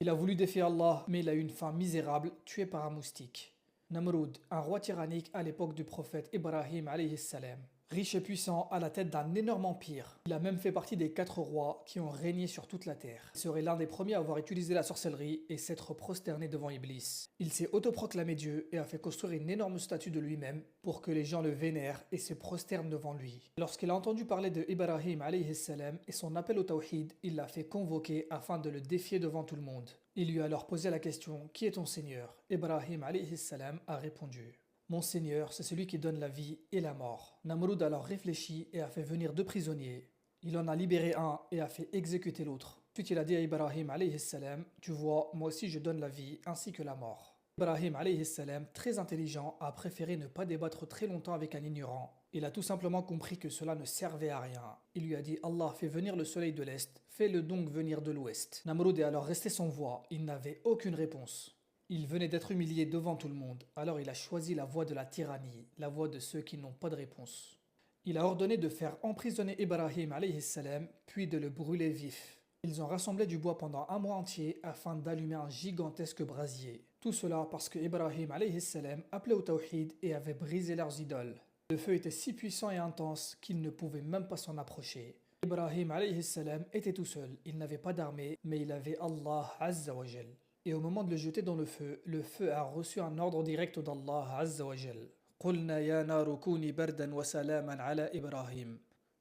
Il a voulu défier Allah, mais il a eu une fin misérable, tué par un moustique. Namrud, un roi tyrannique à l'époque du prophète Ibrahim alayhi salam. Riche et puissant, à la tête d'un énorme empire. Il a même fait partie des 4 rois qui ont régné sur toute la terre. Il serait l'un des premiers à avoir utilisé la sorcellerie et s'être prosterné devant Iblis. Il s'est autoproclamé Dieu et a fait construire une énorme statue de lui-même pour que les gens le vénèrent et se prosternent devant lui. Lorsqu'il a entendu parler de Ibrahim alayhi salam et son appel au tawhid, il l'a fait convoquer afin de le défier devant tout le monde. Il lui a alors posé la question: qui est ton Seigneur? Ibrahim alayhi salam a répondu: mon Seigneur, c'est celui qui donne la vie et la mort. Namrud a alors réfléchi et a fait venir 2 prisonniers. Il en a libéré un et a fait exécuter l'autre. Ensuite, il a dit à Ibrahim alayhi salam: tu vois, moi aussi je donne la vie ainsi que la mort. Ibrahim alayhi salam, très intelligent, a préféré ne pas débattre très longtemps avec un ignorant. Il a tout simplement compris que cela ne servait à rien. Il lui a dit: Allah fait venir le soleil de l'Est, fais-le donc venir de l'Ouest. Namrud est alors resté sans voix, il n'avait aucune réponse. Il venait d'être humilié devant tout le monde, alors il a choisi la voie de la tyrannie, la voie de ceux qui n'ont pas de réponse. Il a ordonné de faire emprisonner Ibrahim alayhi salam, puis de le brûler vif. Ils ont rassemblé du bois pendant un mois entier afin d'allumer un gigantesque brasier. Tout cela parce que Ibrahim alayhi salam appelait au tawhid et avait brisé leurs idoles. Le feu était si puissant et intense qu'ils ne pouvaient même pas s'en approcher. Ibrahim alayhi salam était tout seul, il n'avait pas d'armée, mais il avait Allah azza wa jal. Et au moment de le jeter dans le feu a reçu un ordre direct d'Allah azza wa jal. قُلْنَا يَا نَارُ كُونِي بَرْدًا وَسَلَامًا عَلَى إِبْرَاهِيمَ.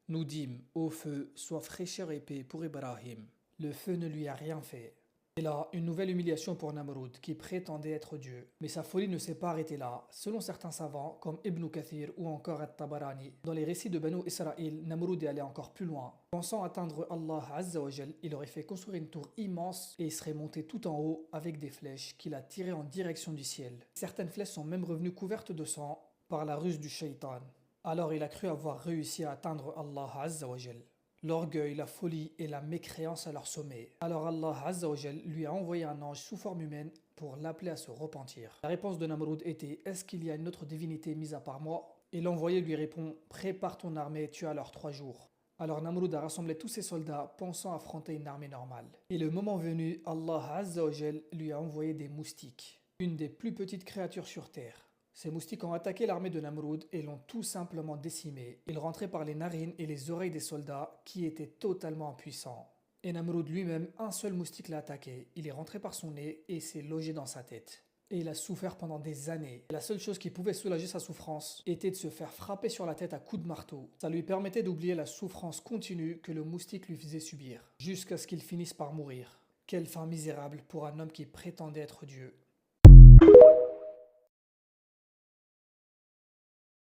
Nous dîmes: ô feu, sois fraîcheur et paix pour Ibrahim. Le feu ne lui a rien fait. Et là, une nouvelle humiliation pour Namrud, qui prétendait être Dieu. Mais sa folie ne s'est pas arrêtée là. Selon certains savants, comme Ibn Kathir ou encore At-Tabarani, dans les récits de Banu Israël, Namrud est allé encore plus loin. Pensant atteindre Allah Azza wa Jal, il aurait fait construire une tour immense et il serait monté tout en haut avec des flèches qu'il a tirées en direction du ciel. Certaines flèches sont même revenues couvertes de sang par la ruse du shaitan. Alors il a cru avoir réussi à atteindre Allah Azza wa Jal. L'orgueil, la folie et la mécréance à leur sommet. Alors Allah Azza wa Jal lui a envoyé un ange sous forme humaine pour l'appeler à se repentir. La réponse de Namrud était: est-ce qu'il y a une autre divinité mise à part moi? Et l'envoyé lui répond: prépare ton armée, tu as alors 3 jours. Alors Namrud a rassemblé tous ses soldats pensant affronter une armée normale. Et le moment venu, Allah Azza wa Jal lui a envoyé des moustiques, une des plus petites créatures sur terre. Ces moustiques ont attaqué l'armée de Namrud et l'ont tout simplement décimée. Ils rentraient par les narines et les oreilles des soldats qui étaient totalement impuissants. Et Namrud lui-même, un seul moustique l'a attaqué. Il est rentré par son nez et s'est logé dans sa tête. Et il a souffert pendant des années. La seule chose qui pouvait soulager sa souffrance était de se faire frapper sur la tête à coups de marteau. Ça lui permettait d'oublier la souffrance continue que le moustique lui faisait subir, jusqu'à ce qu'il finisse par mourir. Quelle fin misérable pour un homme qui prétendait être Dieu.